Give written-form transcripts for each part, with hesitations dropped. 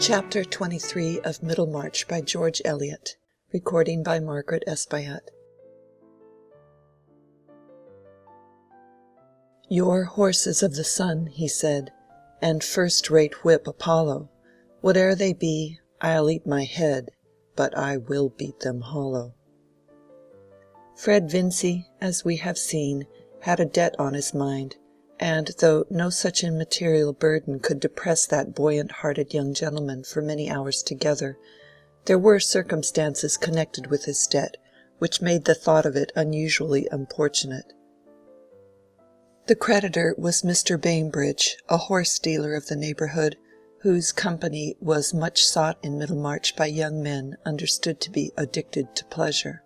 Chapter 23 of Middlemarch by George Eliot. Recording by Margaret Espaillat. "Your horses of the sun," he said, "and first-rate whip Apollo, whate'er they be, I'll eat my head, but I will beat them hollow." Fred Vincy, as we have seen, had a debt on his mind, and though no such immaterial burden could depress that buoyant-hearted young gentleman for many hours together, there were circumstances connected with his debt which made the thought of it unusually importunate. The creditor was Mr. Bainbridge, a horse-dealer of the neighbourhood, whose company was much sought in Middlemarch by young men understood to be addicted to pleasure.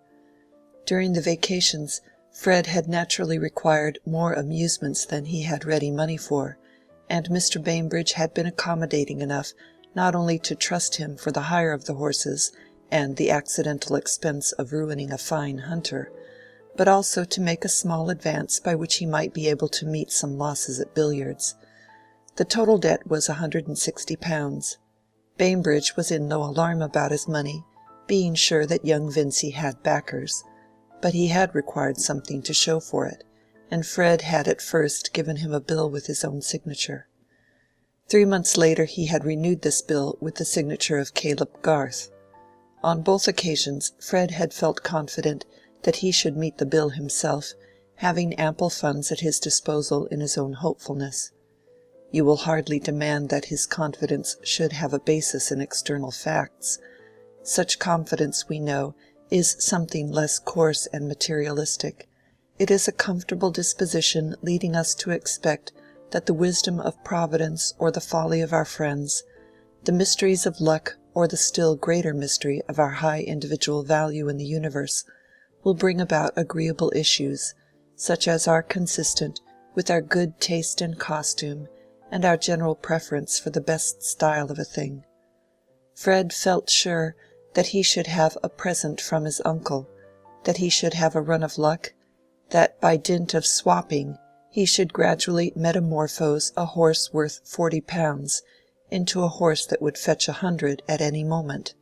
During the vacations, Fred had naturally required more amusements than he had ready money for, and Mr. Bainbridge had been accommodating enough not only to trust him for the hire of the horses and the accidental expense of ruining a fine hunter, but also to make a small advance by which he might be able to meet some losses at billiards. The total debt was £160. Bainbridge was in no alarm about his money, being sure that young Vincy had backers. But he had required something to show for it, and Fred had at first given him a bill with his own signature. 3 months later he had renewed this bill with the signature of Caleb Garth. On both occasions Fred had felt confident that he should meet the bill himself, having ample funds at his disposal in his own hopefulness. You will hardly demand that his confidence should have a basis in external facts. Such confidence, we know, is something less coarse and materialistic. It is a comfortable disposition leading us to expect that the wisdom of Providence or the folly of our friends, the mysteries of luck or the still greater mystery of our high individual value in the universe, will bring about agreeable issues, such as are consistent with our good taste in costume and our general preference for the best style of a thing. Fred felt sure that he should have a present from his uncle, that he should have a run of luck, that by dint of swapping he should gradually metamorphose a horse worth £40 into a horse that would fetch 100 at any moment,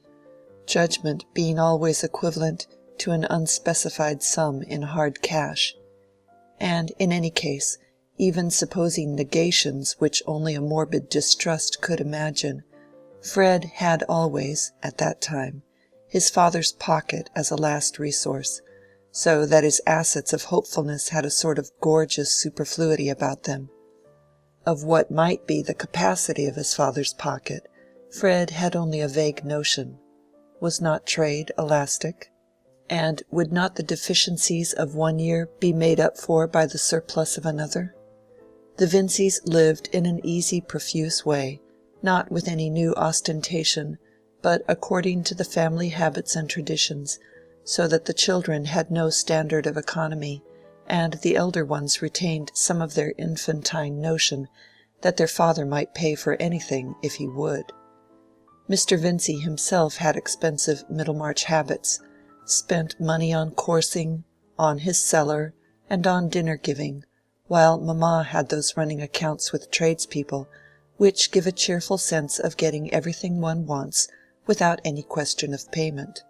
judgment being always equivalent to an unspecified sum in hard cash. And in any case, even supposing negations which only a morbid distrust could imagine, Fred had always, at that time, his father's pocket as a last resource, so that his assets of hopefulness had a sort of gorgeous superfluity about them. Of what might be the capacity of his father's pocket, Fred had only a vague notion. Was not trade elastic? And would not the deficiencies of one year be made up for by the surplus of another? The Vincys lived in an easy, profuse way, not with any new ostentation, but according to the family habits and traditions, so that the children had no standard of economy, and the elder ones retained some of their infantine notion that their father might pay for anything if he would. Mr. Vincy himself had expensive Middlemarch habits, spent money on coursing, on his cellar, and on dinner-giving, while mamma had those running accounts with tradespeople, which give a cheerful sense of getting everything one wants without any question of payment.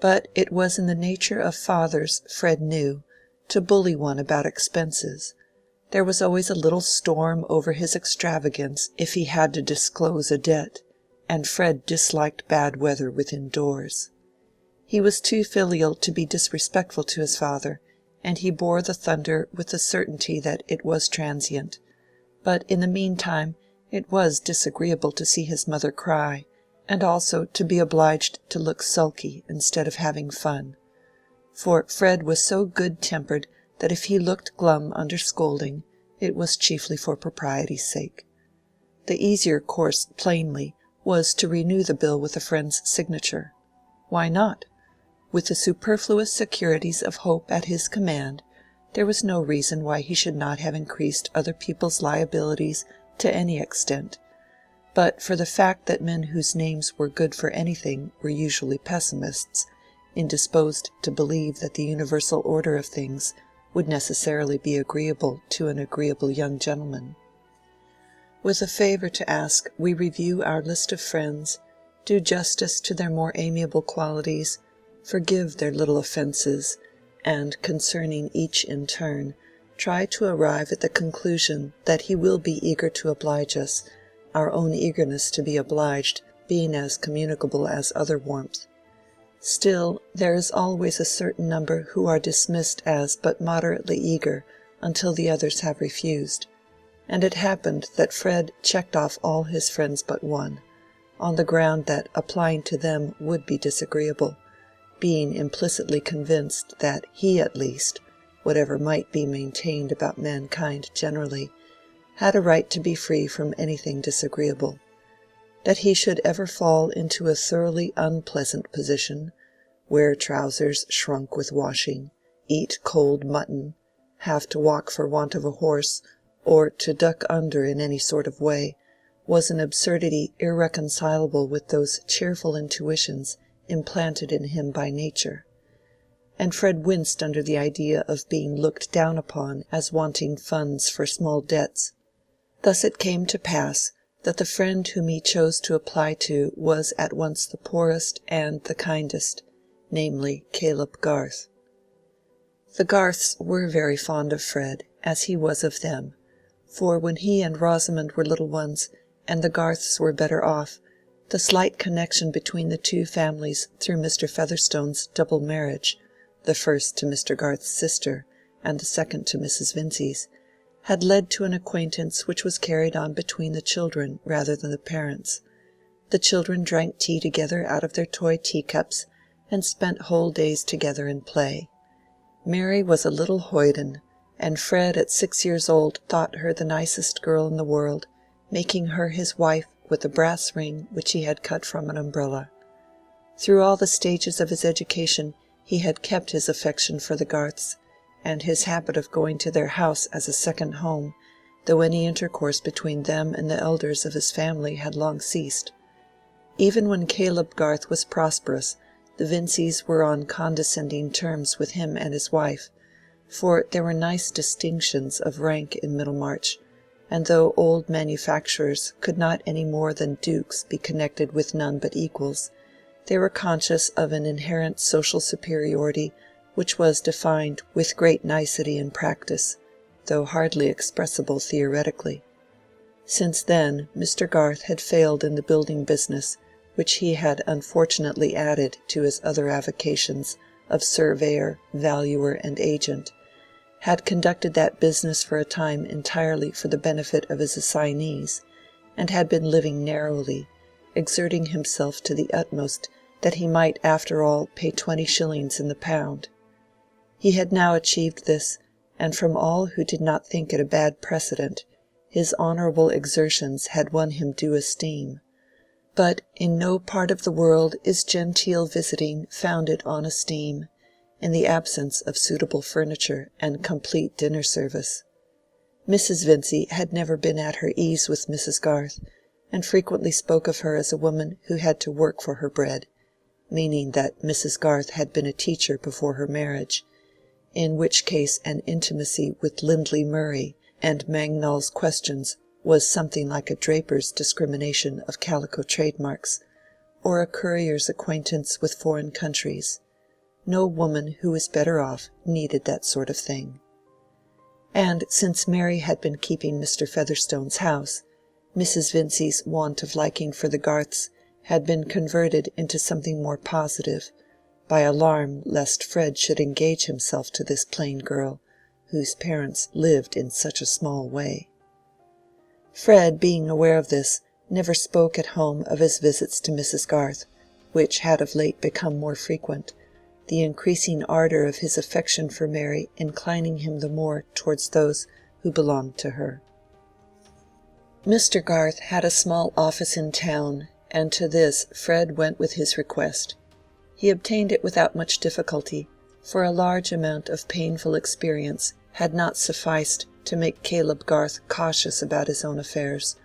But it was in the nature of fathers, Fred knew, to bully one about expenses. There was always a little storm over his extravagance if he had to disclose a debt, and Fred disliked bad weather within doors. He was too filial to be disrespectful to his father, and he bore the thunder with the certainty that it was transient. But in the meantime it was disagreeable to see his mother cry, and also to be obliged to look sulky instead of having fun. For Fred was so good-tempered that if he looked glum under scolding, it was chiefly for propriety's sake. The easier course, plainly, was to renew the bill with a friend's signature. Why not? With the superfluous securities of hope at his command, there was no reason why he should not have increased other people's liabilities to any extent, but for the fact that men whose names were good for anything were usually pessimists, indisposed to believe that the universal order of things would necessarily be agreeable to an agreeable young gentleman. With a favour to ask, we review our list of friends, do justice to their more amiable qualities, forgive their little offences, and concerning each in turn, try to arrive at the conclusion that he will be eager to oblige us, our own eagerness to be obliged being as communicable as other warmth. Still, there is always a certain number who are dismissed as but moderately eager until the others have refused, and it happened that Fred checked off all his friends but one, on the ground that applying to them would be disagreeable, being implicitly convinced that he at least, whatever might be maintained about mankind generally, had a right to be free from anything disagreeable. That he should ever fall into a thoroughly unpleasant position, wear trousers shrunk with washing, eat cold mutton, have to walk for want of a horse, or to duck under in any sort of way, was an absurdity irreconcilable with those cheerful intuitions implanted in him by nature. And Fred winced under the idea of being looked down upon as wanting funds for small debts. Thus it came to pass that the friend whom he chose to apply to was at once the poorest and the kindest, namely Caleb Garth. The Garths were very fond of Fred, as he was of them, for when he and Rosamond were little ones, and the Garths were better off, the slight connection between the two families through Mr. Featherstone's double marriage, the first to Mr. Garth's sister, and the second to Mrs. Vincy's, had led to an acquaintance which was carried on between the children rather than the parents. The children drank tea together out of their toy teacups, and spent whole days together in play. Mary was a little hoyden, and Fred at 6 years old thought her the nicest girl in the world, making her his wife with a brass ring which he had cut from an umbrella. Through all the stages of his education he had kept his affection for the Garths, and his habit of going to their house as a second home, though any intercourse between them and the elders of his family had long ceased. Even when Caleb Garth was prosperous, the Vincys were on condescending terms with him and his wife, for there were nice distinctions of rank in Middlemarch, and though old manufacturers could not any more than dukes be connected with none but equals, they were conscious of an inherent social superiority which was defined with great nicety in practice, though hardly expressible theoretically. Since then Mr. Garth had failed in the building business, which he had unfortunately added to his other avocations of surveyor, valuer, and agent, had conducted that business for a time entirely for the benefit of his assignees, and had been living narrowly, exerting himself to the utmost that he might after all pay 20 shillings in the pound. He had now achieved this, and from all who did not think it a bad precedent, his honorable exertions had won him due esteem. But in no part of the world is genteel visiting founded on esteem, in the absence of suitable furniture and complete dinner service. Mrs. Vincy had never been at her ease with Mrs. Garth, and frequently spoke of her as a woman who had to work for her bread, meaning that Mrs. Garth had been a teacher before her marriage, in which case an intimacy with Lindley Murray and Mangnall's questions was something like a draper's discrimination of calico trademarks, or a courier's acquaintance with foreign countries. No woman who was better off needed that sort of thing. And since Mary had been keeping Mr. Featherstone's house, Mrs. Vincy's want of liking for the Garths had been converted into something more positive, by alarm lest Fred should engage himself to this plain girl, whose parents lived in such a small way. Fred, being aware of this, never spoke at home of his visits to Mrs. Garth, which had of late become more frequent, the increasing ardor of his affection for Mary inclining him the more towards those who belonged to her. Mr. Garth had a small office in town, and to this Fred went with his request. He obtained it without much difficulty, for a large amount of painful experience had not sufficed to make Caleb Garth cautious about his own affairs,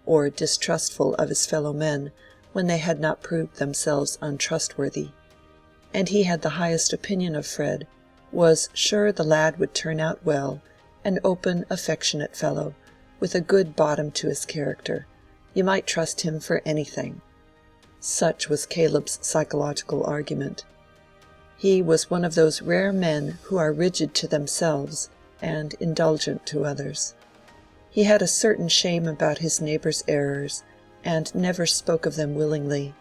or distrustful of his fellow men when they had not proved themselves untrustworthy. And he had the highest opinion of Fred, was sure the lad would turn out well, an open, affectionate fellow, with a good bottom to his character. You might trust him for anything. Such was Caleb's psychological argument. He was one of those rare men who are rigid to themselves and indulgent to others. He had a certain shame about his neighbor's errors, and never spoke of them willingly.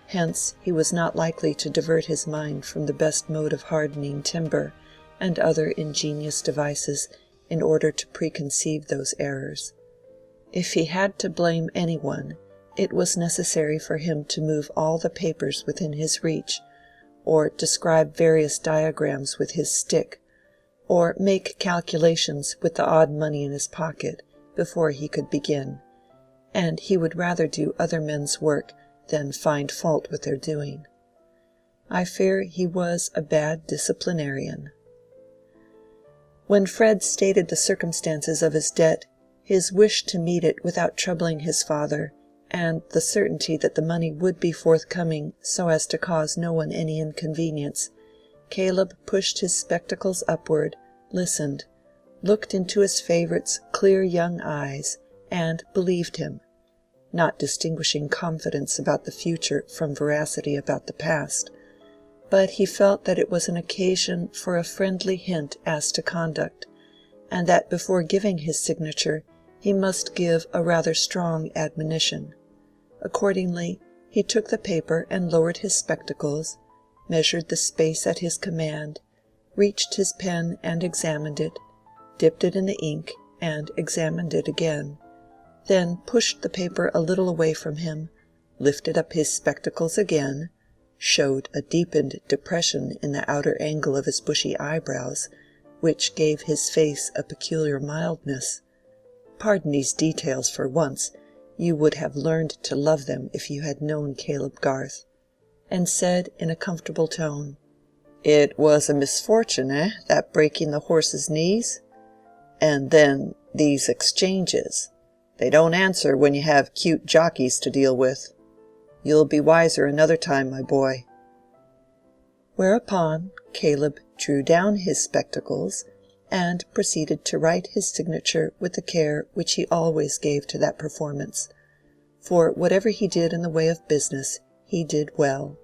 Hence he was not likely to divert his mind from the best mode of hardening timber, and other ingenious devices, in order to preconceive those errors. If he had to blame anyone, it was necessary for him to move all the papers within his reach, or describe various diagrams with his stick, or make calculations with the odd money in his pocket, before he could begin, and he would rather do other men's work than find fault with their doing. I fear he was a bad disciplinarian. When Fred stated the circumstances of his debt, his wish to meet it without troubling his father, and the certainty that the money would be forthcoming so as to cause no one any inconvenience, Caleb pushed his spectacles upward, listened, looked into his favorite's clear young eyes, and believed him, not distinguishing confidence about the future from veracity about the past, but he felt that it was an occasion for a friendly hint as to conduct, and that before giving his signature he must give a rather strong admonition. Accordingly, he took the paper and lowered his spectacles, measured the space at his command, reached his pen and examined it, dipped it in the ink and examined it again, then pushed the paper a little away from him, lifted up his spectacles again, showed a deepened depression in the outer angle of his bushy eyebrows, which gave his face a peculiar mildness. Pardon these details for once, you would have learned to love them if you had known Caleb Garth, and said in a comfortable tone, "It was a misfortune, that breaking the horse's knees? And then these exchanges. They don't answer when you have cute jockeys to deal with. You'll be wiser another time, my boy." Whereupon Caleb drew down his spectacles and proceeded to write his signature with the care which he always gave to that performance, for whatever he did in the way of business he did well.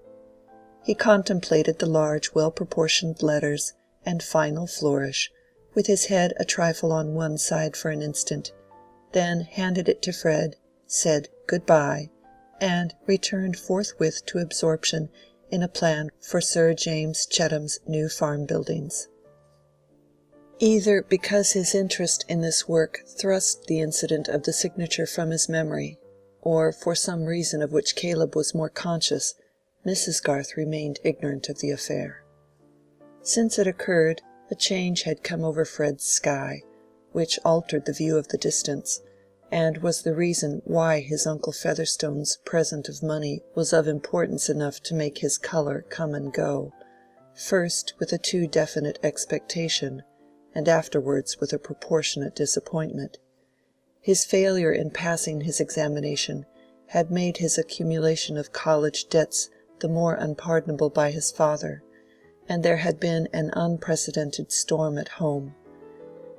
He contemplated the large well-proportioned letters and final flourish, with his head a trifle on one side for an instant, then handed it to Fred, said good-bye, and returned forthwith to absorption in a plan for Sir James Chetham's new farm buildings. Either because his interest in this work thrust the incident of the signature from his memory, or for some reason of which Caleb was more conscious, Mrs. Garth remained ignorant of the affair. Since it occurred, a change had come over Fred's sky, which altered the view of the distance, and was the reason why his uncle Featherstone's present of money was of importance enough to make his color come and go, first with a too definite expectation, and afterwards with a proportionate disappointment. His failure in passing his examination had made his accumulation of college debts the more unpardonable by his father, and there had been an unprecedented storm at home.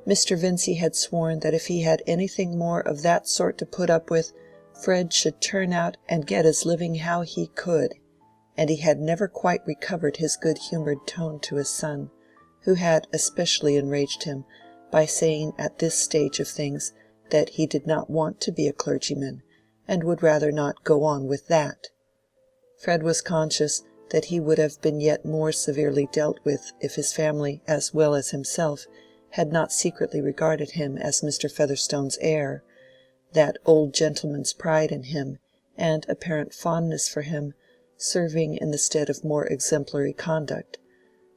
Mr. Vincy had sworn that if he had anything more of that sort to put up with, Fred should turn out and get his living how he could, and he had never quite recovered his good-humored tone to his son, who had especially enraged him by saying at this stage of things that he did not want to be a clergyman, and would rather not go on with that. Fred was conscious that he would have been yet more severely dealt with if his family as well as himself had not secretly regarded him as Mr. Featherstone's heir, that old gentleman's pride in him and apparent fondness for him serving in the stead of more exemplary conduct,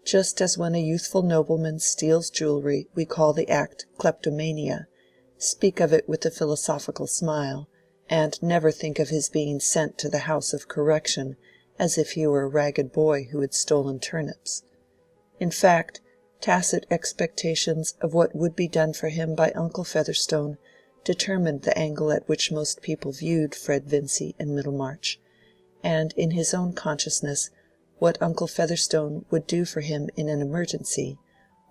just as when a youthful nobleman steals jewelry we call the act kleptomania, speak of it with a philosophical smile, and never think of his being sent to the house of correction as if he were a ragged boy who had stolen turnips. In fact, tacit expectations of what would be done for him by Uncle Featherstone determined the angle at which most people viewed Fred Vincy in Middlemarch, and in his own consciousness what Uncle Featherstone would do for him in an emergency,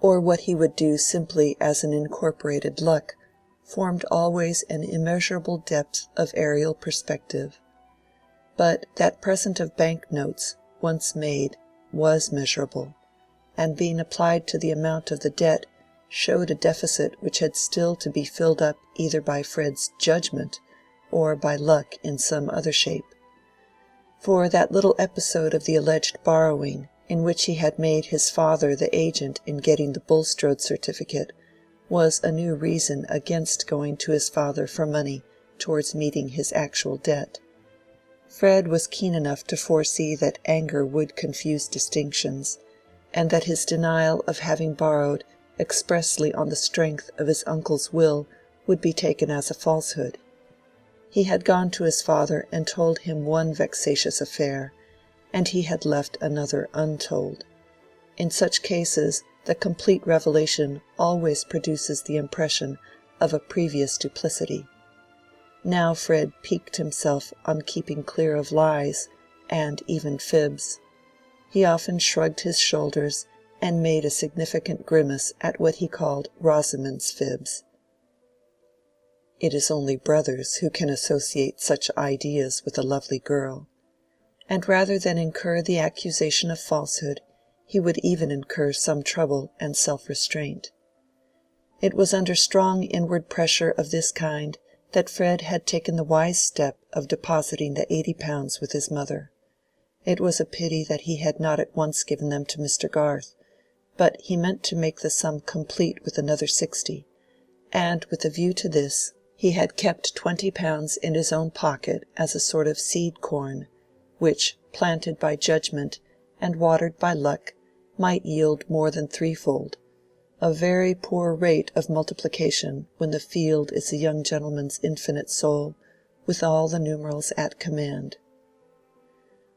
or what he would do simply as an incorporated luck, formed always an immeasurable depth of aerial perspective. But that present of bank notes, once made, was measurable, and being applied to the amount of the debt, showed a deficit which had still to be filled up either by Fred's judgment or by luck in some other shape. For that little episode of the alleged borrowing, in which he had made his father the agent in getting the Bulstrode certificate, was a new reason against going to his father for money towards meeting his actual debt. Fred was keen enough to foresee that anger would confuse distinctions, and that his denial of having borrowed expressly on the strength of his uncle's will would be taken as a falsehood. He had gone to his father and told him one vexatious affair, and he had left another untold. In such cases the complete revelation always produces the impression of a previous duplicity. Now Fred piqued himself on keeping clear of lies, and even fibs. He often shrugged his shoulders and made a significant grimace at what he called Rosamond's fibs. It is only brothers who can associate such ideas with a lovely girl. And rather than incur the accusation of falsehood, he would even incur some trouble and self-restraint. It was under strong inward pressure of this kind that Fred had taken the wise step of depositing the £80 with his mother. It was a pity that he had not at once given them to Mr. Garth, but he meant to make the sum complete with another 60, and with a view to this, he had kept £20 in his own pocket as a sort of seed corn, which, planted by judgment and watered by luck, might yield more than threefold, a very poor rate of multiplication when the field is a young gentleman's infinite soul, with all the numerals at command.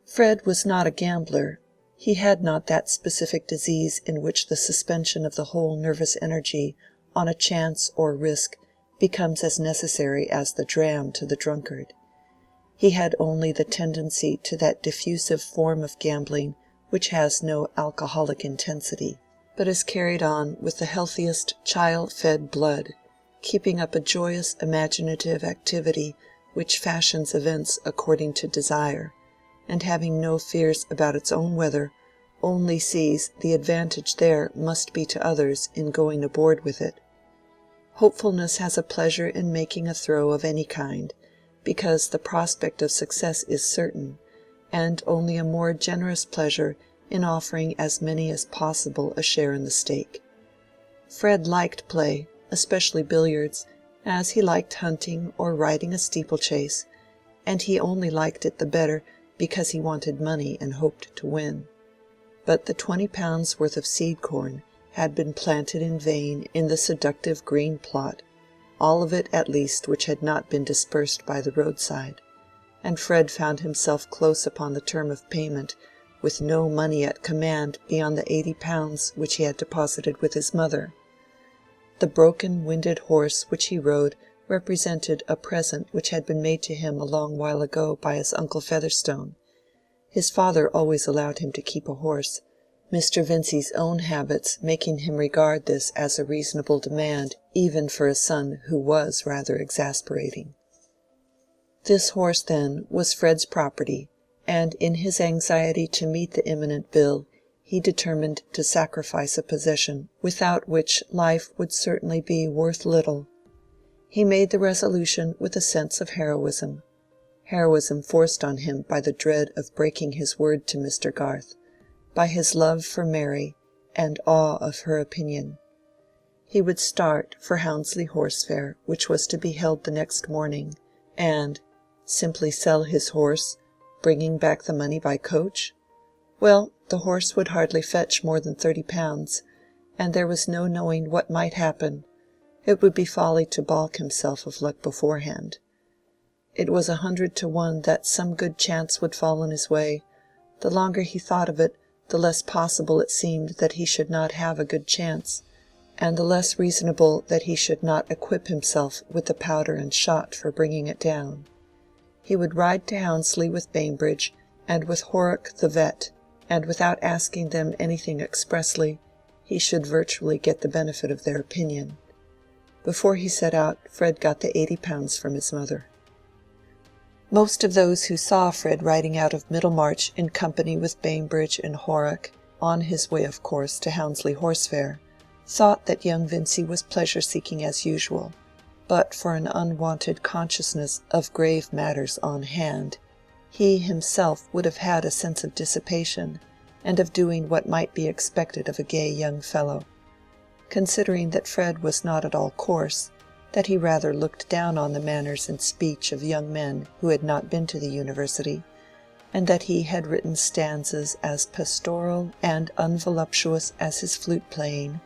Fred was not a gambler. He had not that specific disease in which the suspension of the whole nervous energy on a chance or risk becomes as necessary as the dram to the drunkard. He had only the tendency to that diffusive form of gambling which has no alcoholic intensity, but is carried on with the healthiest child-fed blood, keeping up a joyous imaginative activity which fashions events according to desire, and having no fears about its own weather, only sees the advantage there must be to others in going aboard with it. Hopefulness has a pleasure in making a throw of any kind, because the prospect of success is certain, and only a more generous pleasure in offering as many as possible a share in the stake. Fred liked play, especially billiards, as he liked hunting or riding a steeplechase, and he only liked it the better because he wanted money and hoped to win. But the £20 worth of seed corn had been planted in vain in the seductive green plot, all of it at least which had not been dispersed by the roadside, and Fred found himself close upon the term of payment, with no money at command beyond the £80 which he had deposited with his mother. The broken-winded horse which he rode represented a present which had been made to him a long while ago by his uncle Featherstone. His father always allowed him to keep a horse, Mr. Vincy's own habits making him regard this as a reasonable demand even for a son who was rather exasperating. This horse, then, was Fred's property, and in his anxiety to meet the imminent bill, he determined to sacrifice a possession without which life would certainly be worth little. He made the resolution with a sense of heroism forced on him by the dread of breaking his word to Mr. Garth, by his love for Mary and awe of her opinion. He would start for Hounsley horse fair, which was to be held the next morning, and simply sell his horse, bringing back the money by coach? Well, the horse would hardly fetch more than £30, and there was no knowing what might happen. It would be folly to balk himself of luck beforehand. It was 100 to 1 that some good chance would fall in his way. The longer he thought of it, the less possible it seemed that he should not have a good chance, and the less reasonable that he should not equip himself with the powder and shot for bringing it down. He would ride to Hounsley with Bainbridge and with Horrock the vet, and without asking them anything expressly, he should virtually get the benefit of their opinion. Before he set out, Fred got the £80 from his mother. Most of those who saw Fred riding out of Middlemarch in company with Bainbridge and Horrock, on his way of course to Hounsley horse fair, thought that young Vincy was pleasure-seeking as usual, but for an unwonted consciousness of grave matters on hand, he himself would have had a sense of dissipation, and of doing what might be expected of a gay young fellow. Considering that Fred was not at all coarse, that he rather looked down on the manners and speech of young men who had not been to the university, and that he had written stanzas as pastoral and unvoluptuous as his flute-playing,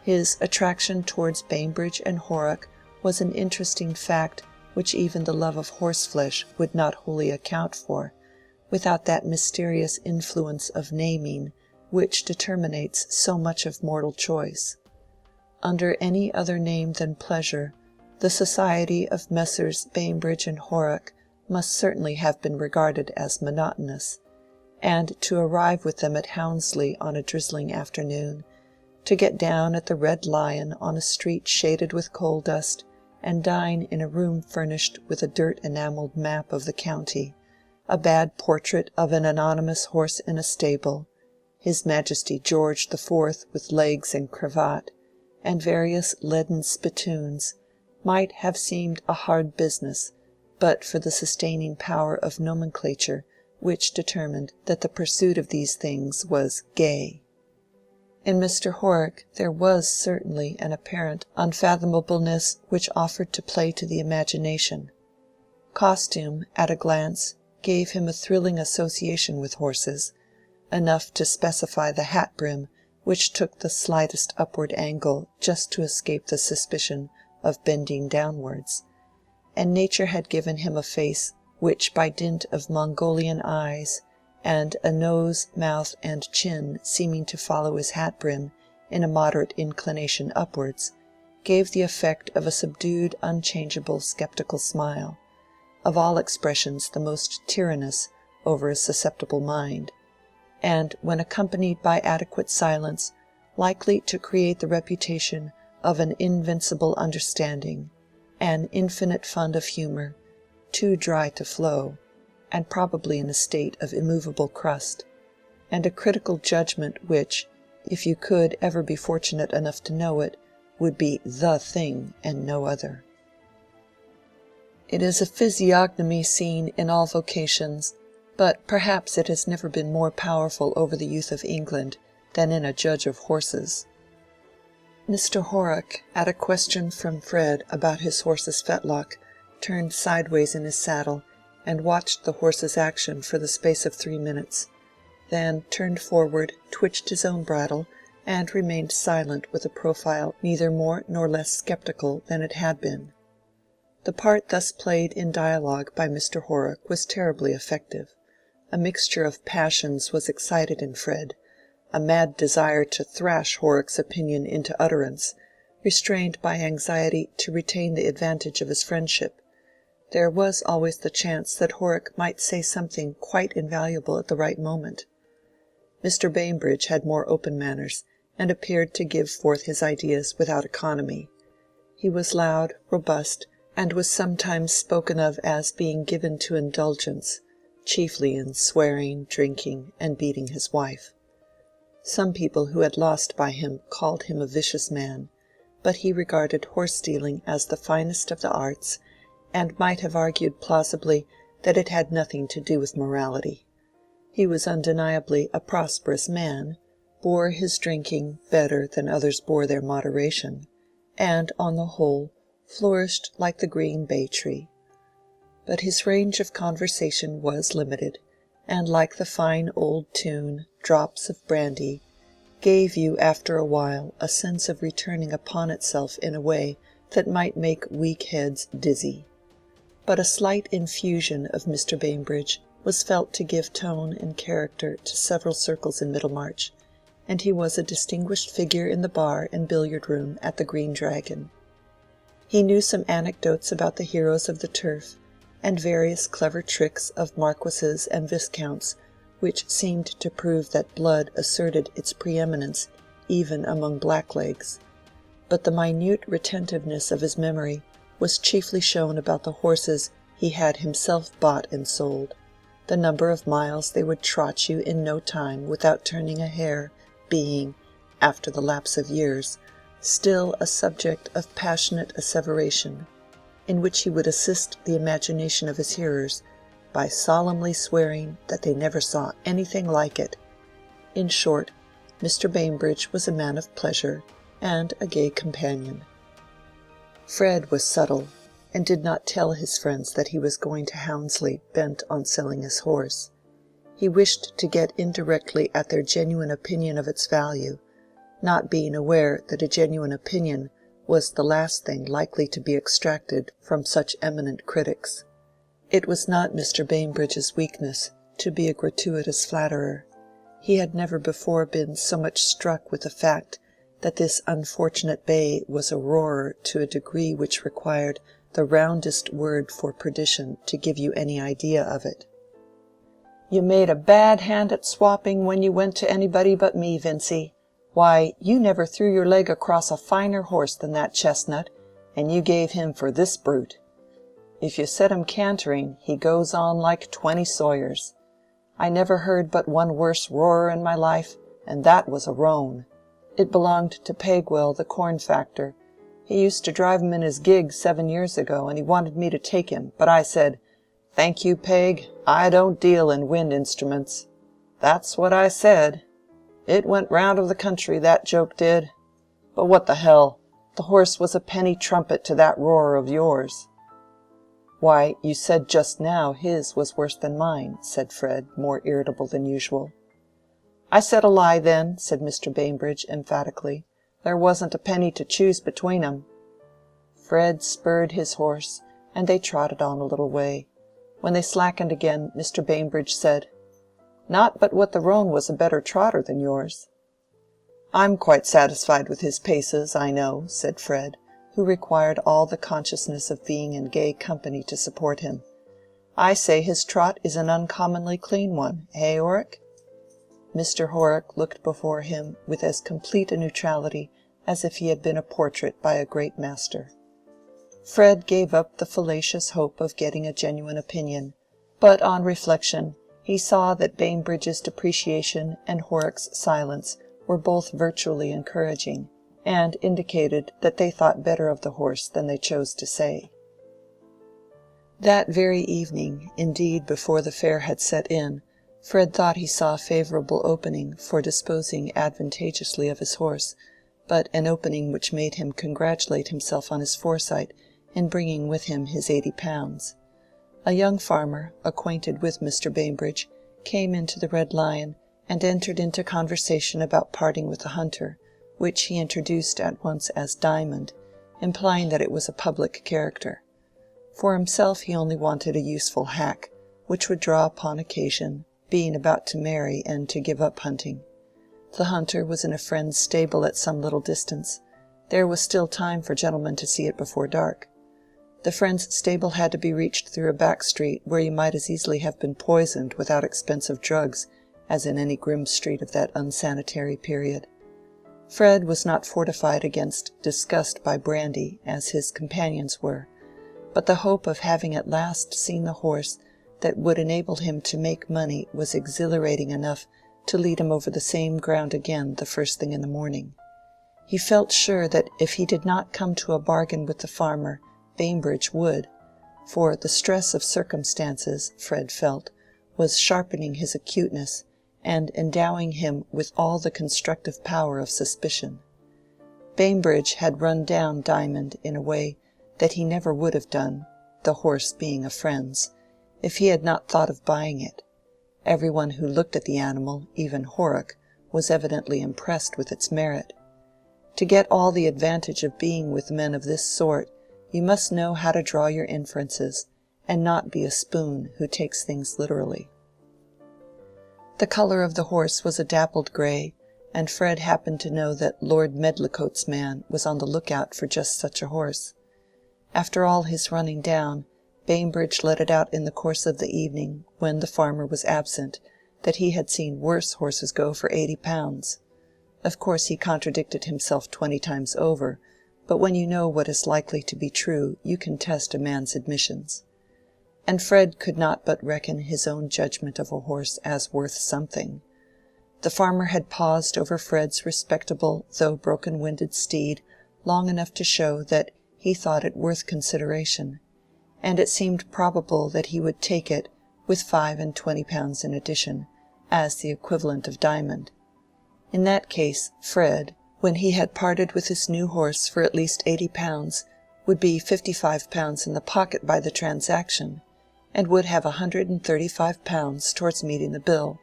his attraction towards Bainbridge and Horrock was an interesting fact which even the love of horseflesh would not wholly account for, without that mysterious influence of naming which determinates so much of mortal choice. Under any other name than pleasure, the society of Messrs. Bainbridge and Horrock must certainly have been regarded as monotonous, and to arrive with them at Hounsley on a drizzling afternoon, to get down at the Red Lion on a street shaded with coal dust, and dine in a room furnished with a dirt-enamelled map of the county, a bad portrait of an anonymous horse in a stable, His Majesty George IV with legs and cravat, and various leaden spittoons, might have seemed a hard business, but for the sustaining power of nomenclature which determined that the pursuit of these things was gay. In Mr. Horrock there was certainly an apparent unfathomableness which offered to play to the imagination. Costume, at a glance, gave him a thrilling association with horses, enough to specify the hat-brim which took the slightest upward angle just to escape the suspicion of bending downwards, and nature had given him a face which by dint of Mongolian eyes, and a nose, mouth, and chin seeming to follow his hat-brim in a moderate inclination upwards, gave the effect of a subdued unchangeable skeptical smile, of all expressions the most tyrannous over a susceptible mind, and when accompanied by adequate silence, likely to create the reputation of an invincible understanding, an infinite fund of humor, too dry to flow, and probably in a state of immovable crust, and a critical judgment which, if you could ever be fortunate enough to know it, would be the thing and no other. It is a physiognomy seen in all vocations, but perhaps it has never been more powerful over the youth of England than in a judge of horses. Mr. Horrock, at a question from Fred about his horse's fetlock, turned sideways in his saddle and watched the horse's action for the space of 3 minutes, then turned forward, twitched his own bridle, and remained silent with a profile neither more nor less skeptical than it had been. The part thus played in dialogue by Mr. Horrock was terribly effective. A mixture of passions was excited in Fred, a mad desire to thrash Horrock's opinion into utterance, restrained by anxiety to retain the advantage of his friendship. There was always the chance that Horrock might say something quite invaluable at the right moment. Mr. Bainbridge had more open manners, and appeared to give forth his ideas without economy. He was loud, robust, and was sometimes spoken of as being given to indulgence, chiefly in swearing, drinking, and beating his wife. Some people who had lost by him called him a vicious man, but he regarded horse-stealing as the finest of the arts, and might have argued plausibly that it had nothing to do with morality. He was undeniably a prosperous man, bore his drinking better than others bore their moderation, and, on the whole, flourished like the green bay-tree. But his range of conversation was limited, and like the fine old tune, Drops of Brandy, gave you after a while a sense of returning upon itself in a way that might make weak heads dizzy. But a slight infusion of Mr. Bainbridge was felt to give tone and character to several circles in Middlemarch, and he was a distinguished figure in the bar and billiard-room at the Green Dragon. He knew some anecdotes about the heroes of the turf, and various clever tricks of marquises and viscounts, which seemed to prove that blood asserted its preeminence even among blacklegs. but the minute retentiveness of his memory was chiefly shown about the horses he had himself bought and sold, the number of miles they would trot you in no time without turning a hair being, after the lapse of years, still a subject of passionate asseveration, in which he would assist the imagination of his hearers by solemnly swearing that they never saw anything like it. In short, Mr. Bainbridge was a man of pleasure and a gay companion. Fred was subtle, and did not tell his friends that he was going to Hounsley bent on selling his horse. He wished to get indirectly at their genuine opinion of its value, not being aware that a genuine opinion was the last thing likely to be extracted from such eminent critics. It was not Mr. Bainbridge's weakness to be a gratuitous flatterer. He had never before been so much struck with the fact that this unfortunate bay was a roarer to a degree which required the roundest word for perdition to give you any idea of it. "You made a bad hand at swapping when you went to anybody but me, Vincy. Why, you never threw your leg across a finer horse than that chestnut, and you gave him for this brute. If you set him cantering, he goes on like 20 sawyers. I never heard but one worse roarer in my life, and that was a roan. It belonged to Pegwell, the corn factor. He used to drive him in his gig 7 years ago, and he wanted me to take him, but I said, 'Thank you, Peg, I don't deal in wind instruments.' That's what I said. It went round of the country, that joke did. But what the hell? The horse was a penny trumpet to that roarer of yours." "Why, you said just now his was worse than mine," said Fred, more irritable than usual. "I said a lie then," said Mr. Bainbridge emphatically. "There wasn't a penny to choose between 'em." Fred spurred his horse, and they trotted on a little way. When they slackened again, Mr. Bainbridge said, "Not but what the roan was a better trotter than yours." "I'm quite satisfied with his paces, I know," said Fred, who required all the consciousness of being in gay company to support him. "I say his trot is an uncommonly clean one, eh, Horrock?" Mr. Horrock looked before him with as complete a neutrality as if he had been a portrait by a great master. Fred gave up the fallacious hope of getting a genuine opinion, but on reflection he saw that Bainbridge's depreciation and Horrock's silence were both virtually encouraging, and indicated that they thought better of the horse than they chose to say. That very evening, indeed before the fair had set in, Fred thought he saw a favorable opening for disposing advantageously of his horse, but an opening which made him congratulate himself on his foresight in bringing with him his £80. A young farmer, acquainted with Mr. Bainbridge, came into the Red Lion and entered into conversation about parting with the hunter, which he introduced at once as Diamond, implying that it was a public character. For himself he only wanted a useful hack, which would draw upon occasion, being about to marry and to give up hunting. The hunter was in a friend's stable at some little distance. There was still time for gentlemen to see it before dark. The friend's stable had to be reached through a back street where you might as easily have been poisoned without expensive drugs as in any grim street of that unsanitary period. Fred was not fortified against disgust by brandy, as his companions were, but the hope of having at last seen the horse that would enable him to make money was exhilarating enough to lead him over the same ground again the first thing in the morning. He felt sure that if he did not come to a bargain with the farmer, Bainbridge would, for the stress of circumstances, Fred felt, was sharpening his acuteness and endowing him with all the constructive power of suspicion. Bainbridge had run down Diamond in a way that he never would have done, the horse being a friend's, if he had not thought of buying it. Every one who looked at the animal, even Horrock, was evidently impressed with its merit. To get all the advantage of being with men of this sort, you must know how to draw your inferences, and not be a spoon who takes things literally. The color of the horse was a dappled gray, and Fred happened to know that Lord Medlicote's man was on the lookout for just such a horse. After all his running down, Bainbridge let it out in the course of the evening, when the farmer was absent, that he had seen worse horses go for £80. Of course he contradicted himself 20 times over, but when you know what is likely to be true you can test a man's admissions. And Fred could not but reckon his own judgment of a horse as worth something. The farmer had paused over Fred's respectable though broken-winded steed long enough to show that he thought it worth consideration, and it seemed probable that he would take it with £25 in addition, as the equivalent of diamond. In that case, Fred, when he had parted with his new horse for at least £80, would be £55 in the pocket by the transaction, and would have £135 towards meeting the bill,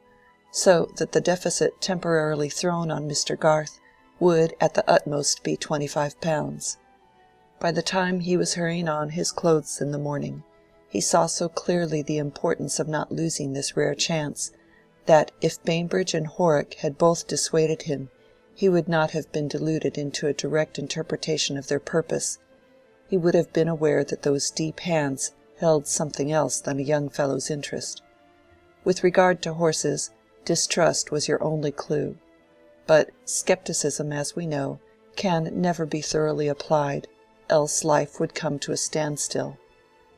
so that the deficit temporarily thrown on Mr. Garth would at the utmost be £25. By the time he was hurrying on his clothes in the morning, he saw so clearly the importance of not losing this rare chance, that if Bainbridge and Horrock had both dissuaded him, he would not have been deluded into a direct interpretation of their purpose. He would have been aware that those deep hands held something else than a young fellow's interest. With regard to horses, distrust was your only clue. But skepticism, as we know, can never be thoroughly applied, else life would come to a standstill.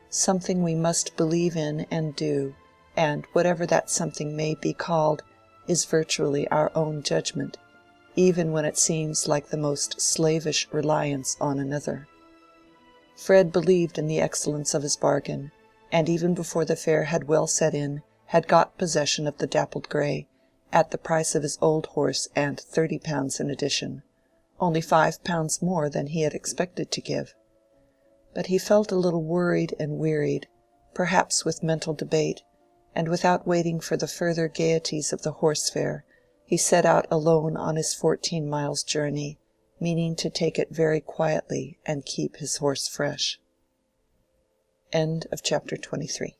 Something we must believe in and do, and whatever that something may be called, is virtually our own judgment, even when it seems like the most slavish reliance on another. Fred believed in the excellence of his bargain, and even before the fair had well set in, had got possession of the dappled grey, at the price of his old horse and £30 in addition, only £5 more than he had expected to give. But he felt a little worried and wearied, perhaps with mental debate, and without waiting for the further gaieties of the horse fair, he set out alone on his 14 miles' journey, meaning to take it very quietly and keep his horse fresh. End of chapter 23.